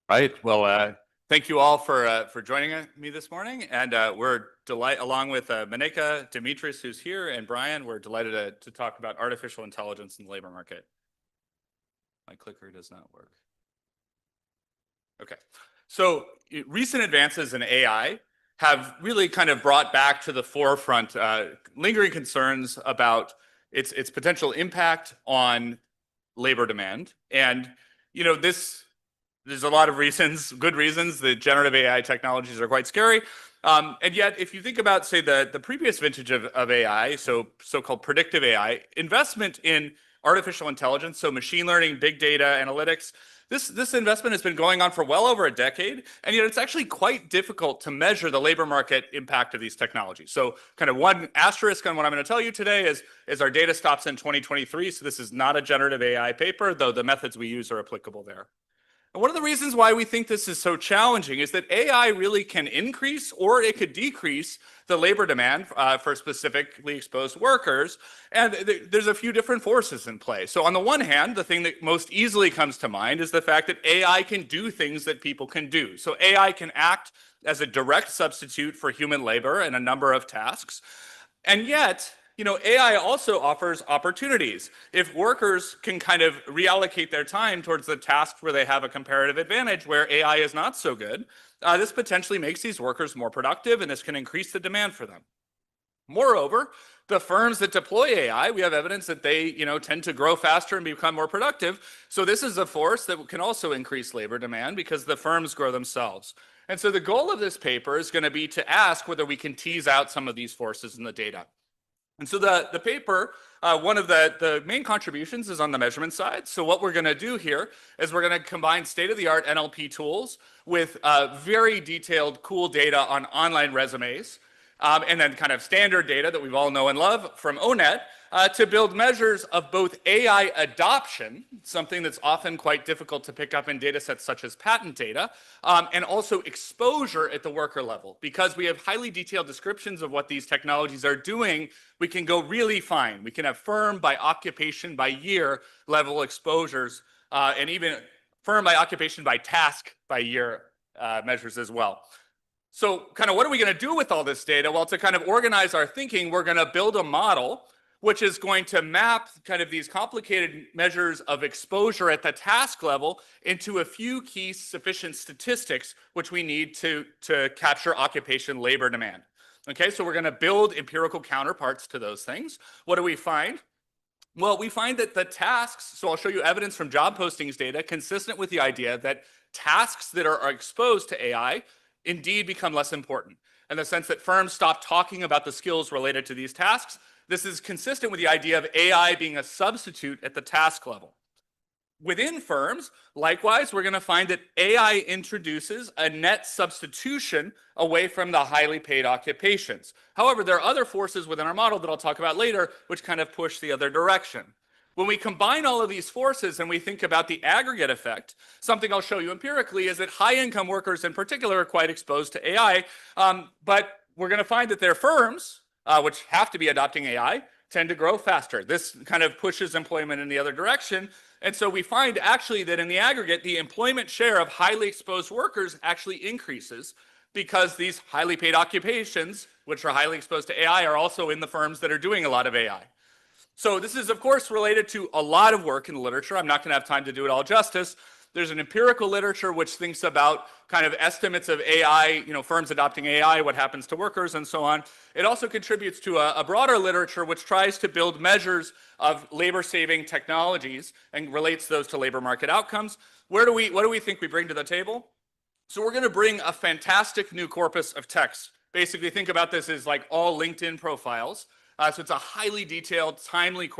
Right. Well, thank you all for joining me this morning, and along with Manika, Dimitris, who's here, and Brian. We're delighted to talk about artificial intelligence in the labor market. My clicker does not work. Okay. So recent advances in AI have really kind of brought back to the forefront lingering concerns about its potential impact on labor demand, and this. There's a lot of reasons, good reasons, that generative AI technologies are quite scary. And yet, if you think about, say, the previous vintage of AI, so-called predictive AI, investment in artificial intelligence, so machine learning, big data, analytics, this investment has been going on for well over a decade, and yet it's actually quite difficult to measure the labor market impact of these technologies. So kind of one asterisk on what I'm going to tell you today is our data stops in 2023, so this is not a generative AI paper, though the methods we use are applicable there. And one of the reasons why we think this is so challenging is that AI really can increase or it could decrease the labor demand for specifically exposed workers. And there's a few different forces in play. So on the one hand, the thing that most easily comes to mind is the fact that AI can do things that people can do. So AI can act as a direct substitute for human labor in a number of tasks. And yet, AI also offers opportunities. If workers can kind of reallocate their time towards the tasks where they have a comparative advantage, where AI is not so good, this potentially makes these workers more productive, and this can increase the demand for them. Moreover, the firms that deploy AI, we have evidence that they, tend to grow faster and become more productive. So this is a force that can also increase labor demand because the firms grow themselves. And so the goal of this paper is going to be to ask whether we can tease out some of these forces in the data. And so the paper, one of the main contributions is on the measurement side. So what we're going to do here is we're going to combine state-of-the-art NLP tools with very detailed, cool data on online resumes, and then kind of standard data that we've all know and love from ONET to build measures of both AI adoption, something that's often quite difficult to pick up in data sets such as patent data, and also exposure at the worker level. Because we have highly detailed descriptions of what these technologies are doing, we can go really fine. We can have firm by occupation by year level exposures, and even firm by occupation by task by year measures as well. So kind of what are we going to do with all this data? Well, to kind of organize our thinking, we're going to build a model which is going to map kind of these complicated measures of exposure at the task level into a few key sufficient statistics which we need to capture occupation labor demand. Okay, so we're going to build empirical counterparts to those things. What do we find? Well, we find that the tasks, so I'll show you evidence from job postings data consistent with the idea that tasks that are exposed to AI indeed become less important, in the sense that firms stop talking about the skills related to these tasks. This is consistent with the idea of AI being a substitute at the task level. Within firms, likewise, we're going to find that AI introduces a net substitution away from the highly paid occupations. However, there are other forces within our model that I'll talk about later, which kind of push the other direction. When we combine all of these forces and we think about the aggregate effect, something I'll show you empirically is that high-income workers in particular are quite exposed to AI, but we're going to find that their firms, which have to be adopting AI, tend to grow faster. This kind of pushes employment in the other direction. And so we find actually that in the aggregate, the employment share of highly exposed workers actually increases because these highly paid occupations, which are highly exposed to AI, are also in the firms that are doing a lot of AI. So this is, of course, related to a lot of work in the literature. I'm not going to have time to do it all justice. There's an empirical literature which thinks about kind of estimates of AI, firms adopting AI, what happens to workers, and so on. It also contributes to a broader literature which tries to build measures of labor-saving technologies and relates those to labor market outcomes. What do we think we bring to the table? So we're going to bring a fantastic new corpus of text. Basically, think about this as like all LinkedIn profiles. So it's a highly detailed, timely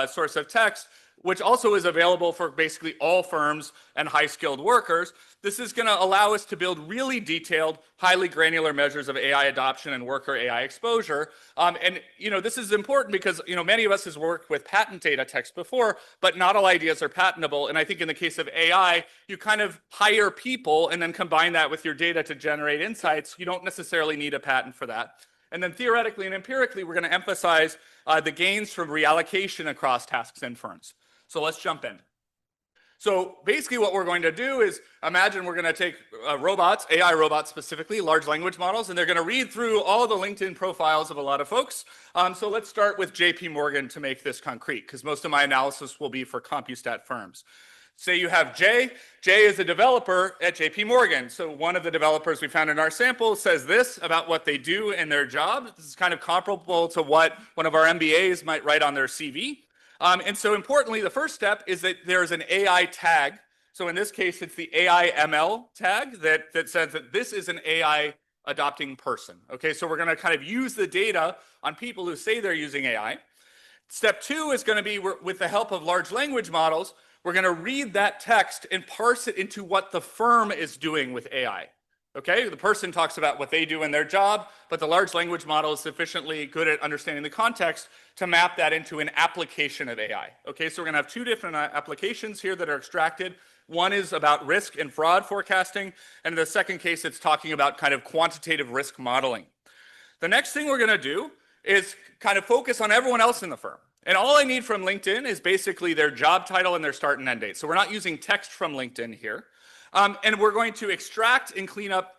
source of text, which also is available for basically all firms and high-skilled workers. This is going to allow us to build really detailed, highly granular measures of AI adoption and worker AI exposure. And this is important because many of us has worked with patent data text before, but not all ideas are patentable. And I think in the case of AI, you kind of hire people and then combine that with your data to generate insights. You don't necessarily need a patent for that. And then theoretically and empirically, we're going to emphasize the gains from reallocation across tasks and firms. So let's jump in. So basically what we're going to do is imagine we're going to take robots, AI robots specifically, large language models, and they're going to read through all the LinkedIn profiles of a lot of folks. So let's start with JP Morgan to make this concrete, because most of my analysis will be for CompuStat firms. Say you have Jay. Jay is a developer at JP Morgan. So one of the developers we found in our sample says this about what they do in their job. This is kind of comparable to what one of our MBAs might write on their CV. And so importantly, the first step is that there's an AI tag. So in this case, it's the AI ML tag that says that this is an AI adopting person. Okay, so we're going to kind of use the data on people who say they're using AI. Step two is going to be, with the help of large language models, we're going to read that text and parse it into what the firm is doing with AI. Okay, the person talks about what they do in their job, but the large language model is sufficiently good at understanding the context to map that into an application of AI. Okay, so we're going to have two different applications here that are extracted. One is about risk and fraud forecasting, and in the second case, it's talking about kind of quantitative risk modeling. The next thing we're going to do is kind of focus on everyone else in the firm. And all I need from LinkedIn is basically their job title and their start and end date. So we're not using text from LinkedIn here. And we're going to extract and clean up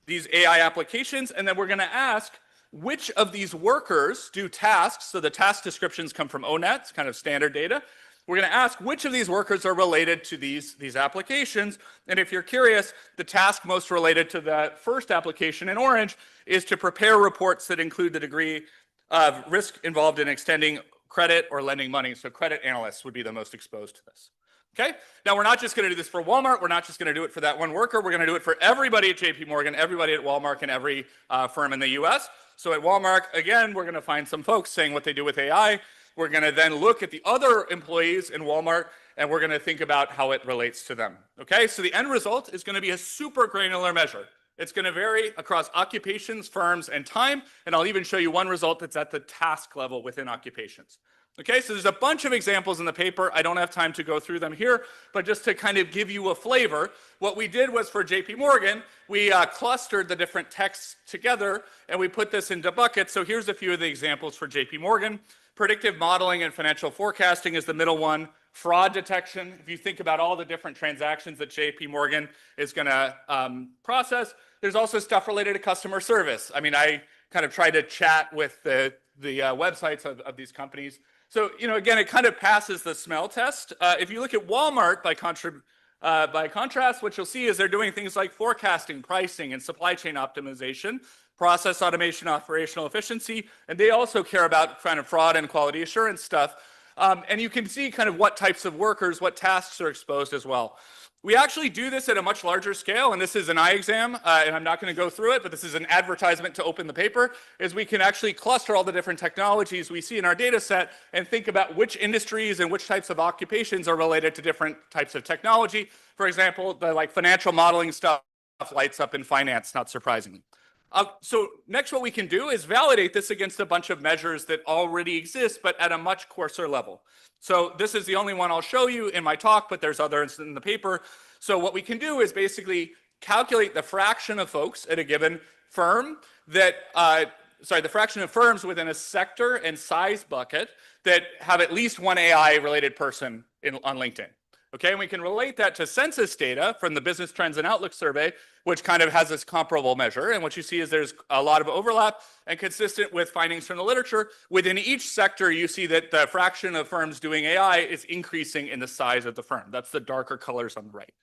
these AI applications, and then we're going to ask which of these workers do tasks. So the task descriptions come from ONET, kind of standard data. We're going to ask which of these workers are related to these applications. And if you're curious, the task most related to the first application in orange is to prepare reports that include the degree of risk involved in extending credit or lending money. So credit analysts would be the most exposed to this. Okay, now we're not just going to do this for Walmart. We're not just going to do it for that one worker. We're going to do it for everybody at JP Morgan, everybody at Walmart, and every firm in the US. So at Walmart, again, we're going to find some folks saying what they do with AI. We're going to then look at the other employees in Walmart, and we're going to think about how it relates to them. Okay, so the end result is going to be a super granular measure. It's going to vary across occupations, firms, and time, and I'll even show you one result that's at the task level within occupations. Okay, so there's a bunch of examples in the paper. I don't have time to go through them here, but just to kind of give you a flavor, what we did was for JP Morgan, we clustered the different texts together, and we put this into buckets. So here's a few of the examples for JP Morgan. Predictive modeling and financial forecasting is the middle one. Fraud detection, if you think about all the different transactions that JP Morgan is going to process, there's also stuff related to customer service. I mean, I kind of try to chat with the websites of these companies. So, you know, again, it kind of passes the smell test. If you look at Walmart, by contrast, what you'll see is they're doing things like forecasting, pricing, and supply chain optimization, process automation, operational efficiency, and they also care about kind of fraud and quality assurance stuff. And you can see kind of what types of workers, what tasks are exposed as well. We actually do this at a much larger scale, and this is an eye exam, and I'm not going to go through it, but this is an advertisement to open the paper, is we can actually cluster all the different technologies we see in our data set and think about which industries and which types of occupations are related to different types of technology. For example, the like financial modeling stuff lights up in finance, not surprisingly. So next what we can do is validate this against a bunch of measures that already exist, but at a much coarser level. So this is the only one I'll show you in my talk, but there's others in the paper. So what we can do is basically calculate the fraction of folks at a given firm that, the fraction of firms within a sector and size bucket that have at least one AI-related person on LinkedIn. Okay, and we can relate that to census data from the Business Trends and Outlook survey, which kind of has this comparable measure. And what you see is there's a lot of overlap, and consistent with findings from the literature, within each sector, you see that the fraction of firms doing AI is increasing in the size of the firm. That's the darker colors on the right.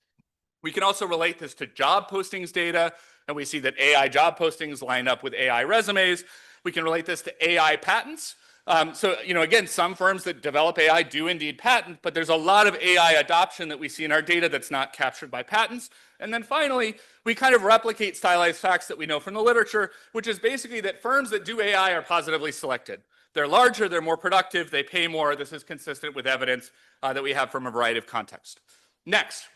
We can also relate this to job postings data, and we see that AI job postings line up with AI resumes. We can relate this to AI patents. So, you know, again, some firms that develop AI do indeed patent, but there's a lot of AI adoption that we see in our data that's not captured by patents. And then finally, we kind of replicate stylized facts that we know from the literature, which is basically that firms that do AI are positively selected. They're larger, they're more productive, they pay more. This is consistent with evidence that we have from a variety of contexts. Next,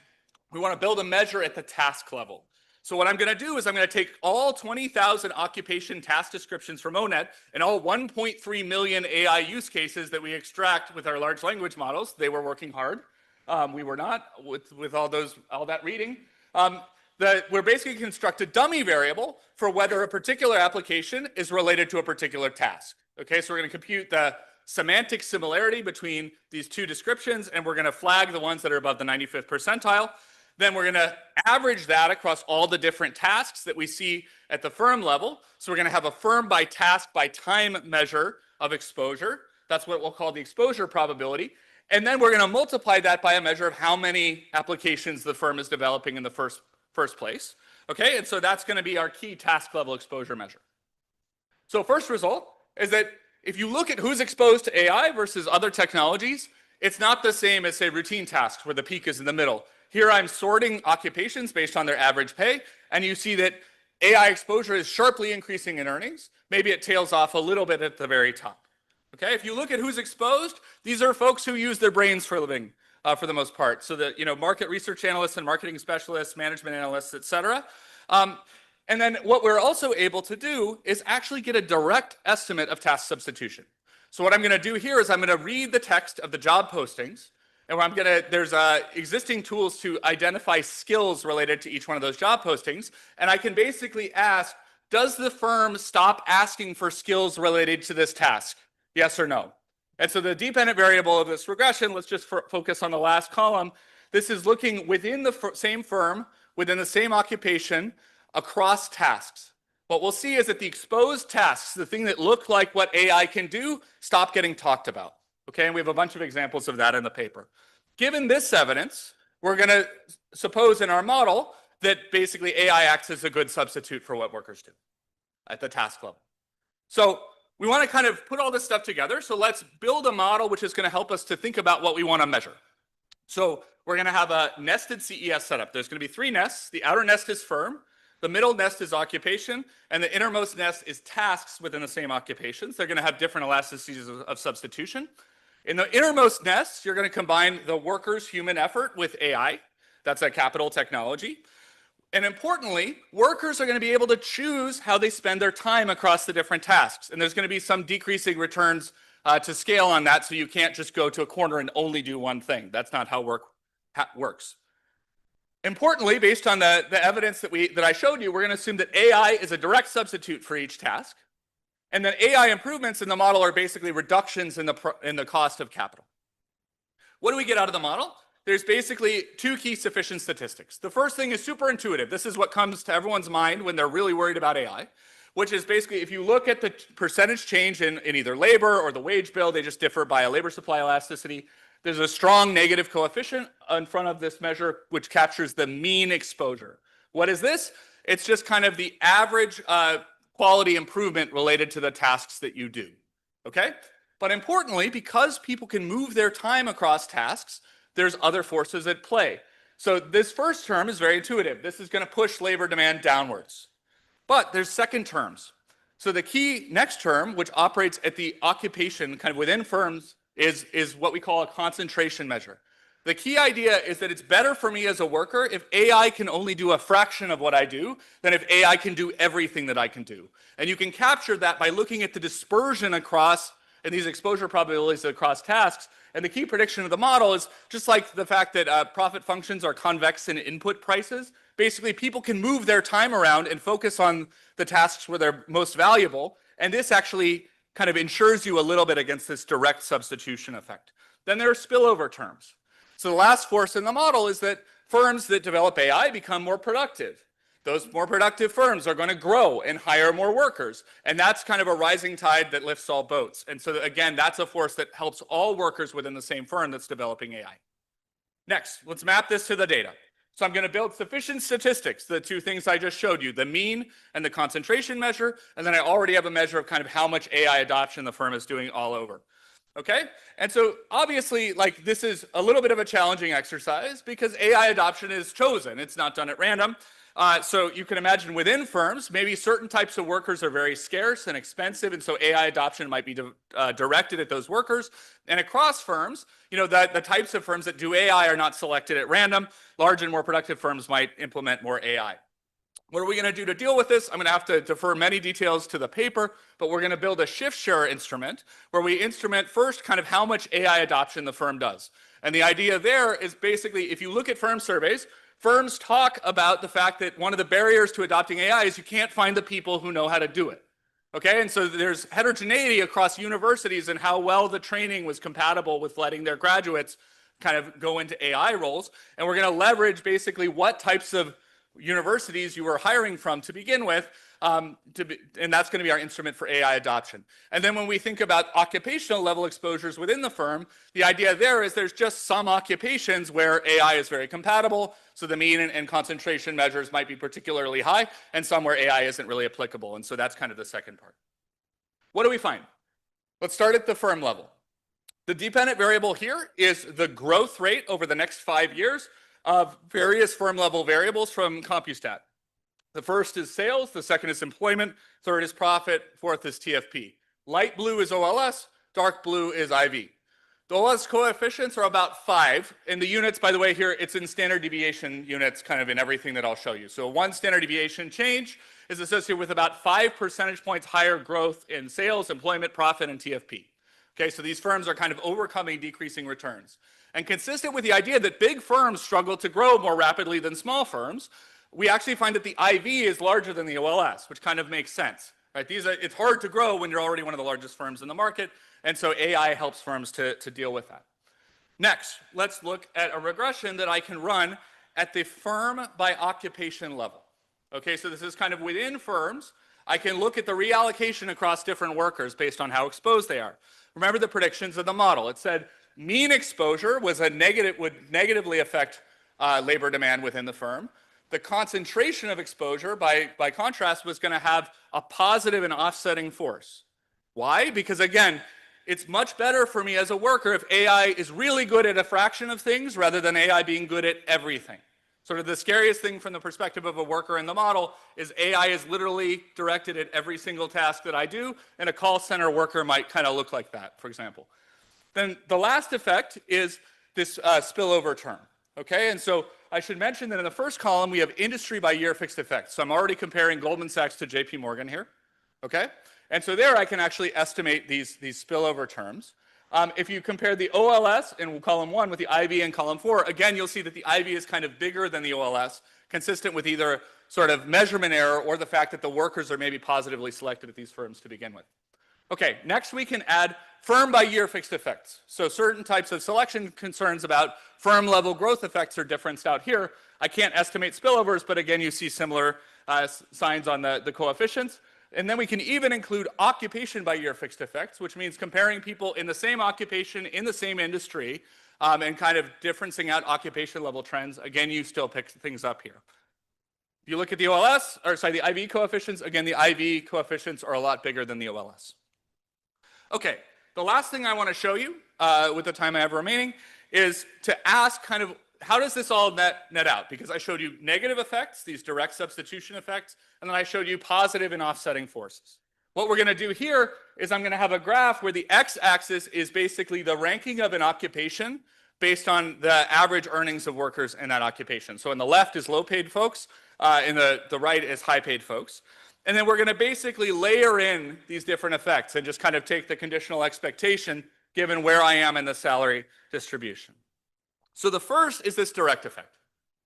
we want to build a measure at the task level. So what I'm going to do is I'm going to take all 20,000 occupation task descriptions from ONET and all 1.3 million AI use cases that we extract with our large language models. They were working hard. We were not with all that reading. We're basically construct a dummy variable for whether a particular application is related to a particular task. Okay, so we're going to compute the semantic similarity between these two descriptions, and we're going to flag the ones that are above the 95th percentile. Then we're going to average that across all the different tasks that we see at the firm level. So we're going to have a firm by task by time measure of exposure. That's what we'll call the exposure probability. And then we're going to multiply that by a measure of how many applications the firm is developing in the first place. Okay, and so that's going to be our key task level exposure measure. So first result is that if you look at who's exposed to AI versus other technologies, it's not the same as, say, routine tasks where the peak is in the middle. Here I'm sorting occupations based on their average pay, and you see that AI exposure is sharply increasing in earnings. Maybe it tails off a little bit at the very top. Okay, if you look at who's exposed, these are folks who use their brains for a living, for the most part. So that, market research analysts and marketing specialists, management analysts, et cetera. And then what we're also able to do is actually get a direct estimate of task substitution. So what I'm going to do here is I'm going to read the text of the job postings, and there's existing tools to identify skills related to each one of those job postings, and I can basically ask, does the firm stop asking for skills related to this task? Yes or no? And so the dependent variable of this regression, let's just focus on the last column. This is looking within the same firm, within the same occupation, across tasks. What we'll see is that the exposed tasks, the thing that look like what AI can do, stop getting talked about. Okay, and we have a bunch of examples of that in the paper. Given this evidence, we're going to suppose in our model that basically AI acts as a good substitute for what workers do at the task level. So we want to kind of put all this stuff together. So let's build a model which is going to help us to think about what we want to measure. So we're going to have a nested CES setup. There's going to be 3 nests. The outer nest is firm. The middle nest is occupation. And the innermost nest is tasks within the same occupations. They're going to have different elasticities of substitution. In the innermost nest, you're going to combine the worker's human effort with AI. That's a capital technology. And importantly, workers are going to be able to choose how they spend their time across the different tasks. And there's going to be some decreasing returns to scale on that, so you can't just go to a corner and only do one thing. That's not how work works. Importantly, based on the evidence that I showed you, we're going to assume that AI is a direct substitute for each task. And then AI improvements in the model are basically reductions in the cost of capital. What do we get out of the model? There's basically 2 key sufficient statistics. The first thing is super intuitive. This is what comes to everyone's mind when they're really worried about AI, which is basically if you look at the percentage change in either labor or the wage bill, they just differ by a labor supply elasticity. There's a strong negative coefficient in front of this measure, which captures the mean exposure. What is this? It's just kind of the average quality improvement related to the tasks that you do. Okay? But importantly, because people can move their time across tasks, there's other forces at play. So this first term is very intuitive. This is going to push labor demand downwards. But there's second terms. So the key next term, which operates at the occupation kind of within firms, is what we call a concentration measure. The key idea is that it's better for me as a worker if AI can only do a fraction of what I do than if AI can do everything that I can do. And you can capture that by looking at the dispersion across and these exposure probabilities across tasks. And the key prediction of the model is just like the fact that profit functions are convex in input prices. Basically, people can move their time around and focus on the tasks where they're most valuable. And this actually kind of insures you a little bit against this direct substitution effect. Then there are spillover terms. So the last force in the model is that firms that develop AI become more productive. Those more productive firms are going to grow and hire more workers. And that's kind of a rising tide that lifts all boats. And so again, that's a force that helps all workers within the same firm that's developing AI. Next, let's map this to the data. So I'm going to build sufficient statistics, the 2 things I just showed you, the mean and the concentration measure. And then I already have a measure of kind of how much AI adoption the firm is doing all over. Okay? And so obviously, like, this is a little bit of a challenging exercise because AI adoption is chosen. It's not done at random. So you can imagine within firms, maybe certain types of workers are very scarce and expensive, and so AI adoption might be directed at those workers. And across firms, the types of firms that do AI are not selected at random. Large and more productive firms might implement more AI. What are we going to do to deal with this? I'm going to have to defer many details to the paper, but we're going to build a shift share instrument where we instrument first kind of how much AI adoption the firm does. And the idea there is basically, if you look at firm surveys, firms talk about the fact that one of the barriers to adopting AI is you can't find the people who know how to do it. Okay, and so there's heterogeneity across universities and how well the training was compatible with letting their graduates kind of go into AI roles. And we're going to leverage basically what types of universities you were hiring from to begin with, and that's going to be our instrument for AI adoption. And then when we think about occupational level exposures within the firm, the idea there is there's just some occupations where AI is very compatible, so the mean and concentration measures might be particularly high, and some where AI isn't really applicable, and so that's kind of the second part. What do we find? Let's start at the firm level. The dependent variable here is the growth rate over the next 5 years of various firm level variables from CompuStat. The first is sales, the second is employment, third is profit, fourth is TFP. Light blue is OLS, dark blue is IV. The OLS coefficients are about 5, and the units, by the way, here, it's in standard deviation units kind of in everything that I'll show you. So one standard deviation change is associated with about 5 percentage points higher growth in sales, employment, profit, and TFP. Okay, so these firms are kind of overcoming decreasing returns. And consistent with the idea that big firms struggle to grow more rapidly than small firms, we actually find that the IV is larger than the OLS, which kind of makes sense. Right? It's hard to grow when you're already one of the largest firms in the market, and so AI helps firms to deal with that. Next, let's look at a regression that I can run at the firm by occupation level. Okay, so this is kind of within firms. I can look at the reallocation across different workers based on how exposed they are. Remember the predictions of the model. It said mean exposure was would negatively affect labor demand within the firm. The concentration of exposure, by contrast, was going to have a positive and offsetting force. Why? Because again, it's much better for me as a worker if AI is really good at a fraction of things rather than AI being good at everything. Sort of the scariest thing from the perspective of a worker in the model is AI is literally directed at every single task that I do, and a call center worker might kind of look like that, for example. Then the last effect is this spillover term. Okay, and so I should mention that in the first column we have industry by year fixed effects. So I'm already comparing Goldman Sachs to JP Morgan here. Okay, and so there I can actually estimate these spillover terms. If you compare the OLS in column 1 with the IV in column 4, again you'll see that the IV is kind of bigger than the OLS, consistent with either sort of measurement error or the fact that the workers are maybe positively selected at these firms to begin with. Okay, next we can add firm by year fixed effects. So certain types of selection concerns about firm level growth effects are differenced out here. I can't estimate spillovers, but again, you see similar signs on the coefficients. And then we can even include occupation by year fixed effects, which means comparing people in the same occupation, in the same industry, and kind of differencing out occupation level trends. Again, you still pick things up here. If you look at the the IV coefficients, again, the IV coefficients are a lot bigger than the OLS. Okay, the last thing I want to show you with the time I have remaining is to ask kind of how does this all net out? Because I showed you negative effects, these direct substitution effects, and then I showed you positive and offsetting forces. What we're going to do here is I'm going to have a graph where the x-axis is basically the ranking of an occupation based on the average earnings of workers in that occupation. So on the left is low-paid folks, and the right is high-paid folks. And then we're going to basically layer in these different effects and just kind of take the conditional expectation given where I am in the salary distribution. So the first is this direct effect.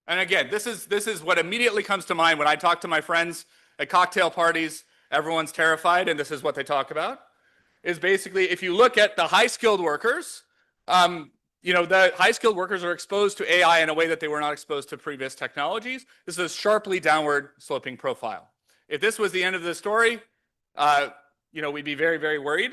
And again, this is what immediately comes to mind when I talk to my friends at cocktail parties. Everyone's terrified, and this is what they talk about, is basically if you look at the high-skilled workers, the high-skilled workers are exposed to AI in a way that they were not exposed to previous technologies. This is a sharply downward sloping profile. If this was the end of the story, we'd be very, very worried.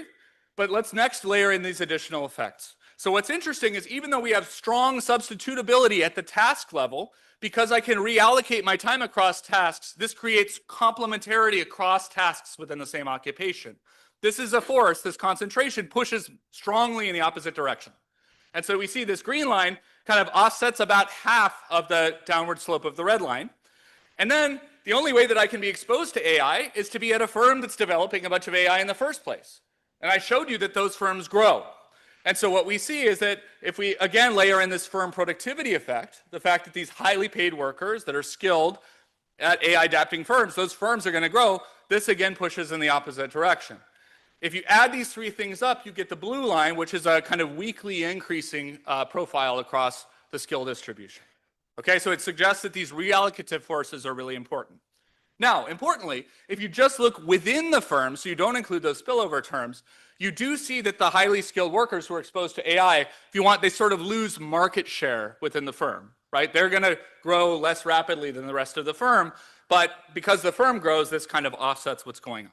But let's next layer in these additional effects. So what's interesting is even though we have strong substitutability at the task level, because I can reallocate my time across tasks, this creates complementarity across tasks within the same occupation. This is a force, this concentration pushes strongly in the opposite direction. And so we see this green line kind of offsets about half of the downward slope of the red line. And then the only way that I can be exposed to AI is to be at a firm that's developing a bunch of AI in the first place. And I showed you that those firms grow. And so what we see is that if we, again, layer in this firm productivity effect, the fact that these highly paid workers that are skilled at AI adapting firms, those firms are going to grow, this again pushes in the opposite direction. If you add these three things up, you get the blue line, which is a kind of weakly increasing profile across the skill distribution. Okay, so it suggests that these reallocative forces are really important. Now, importantly, if you just look within the firm, so you don't include those spillover terms, you do see that the highly skilled workers who are exposed to AI, if you want, they sort of lose market share within the firm, right? They're going to grow less rapidly than the rest of the firm, but because the firm grows, this kind of offsets what's going on.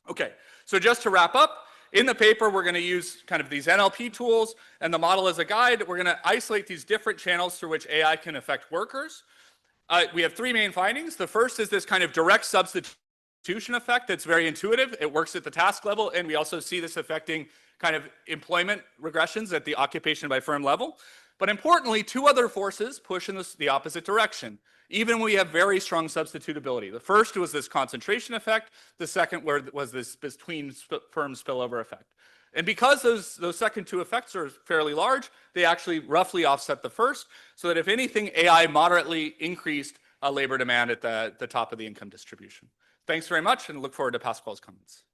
Okay, so just to wrap up, in the paper, we're going to use kind of these NLP tools and the model as a guide. We're going to isolate these different channels through which AI can affect workers. We have three main findings. The first is this kind of direct substitution effect that's very intuitive. It works at the task level, and we also see this affecting kind of employment regressions at the occupation by firm level. But importantly, two other forces push in the opposite direction, even when we have very strong substitutability. The first was this concentration effect. The second was this between firm spillover effect. And because those second two effects are fairly large, they actually roughly offset the first, so that if anything, AI moderately increased labor demand at the top of the income distribution. Thanks very much, and look forward to Pasquale's comments.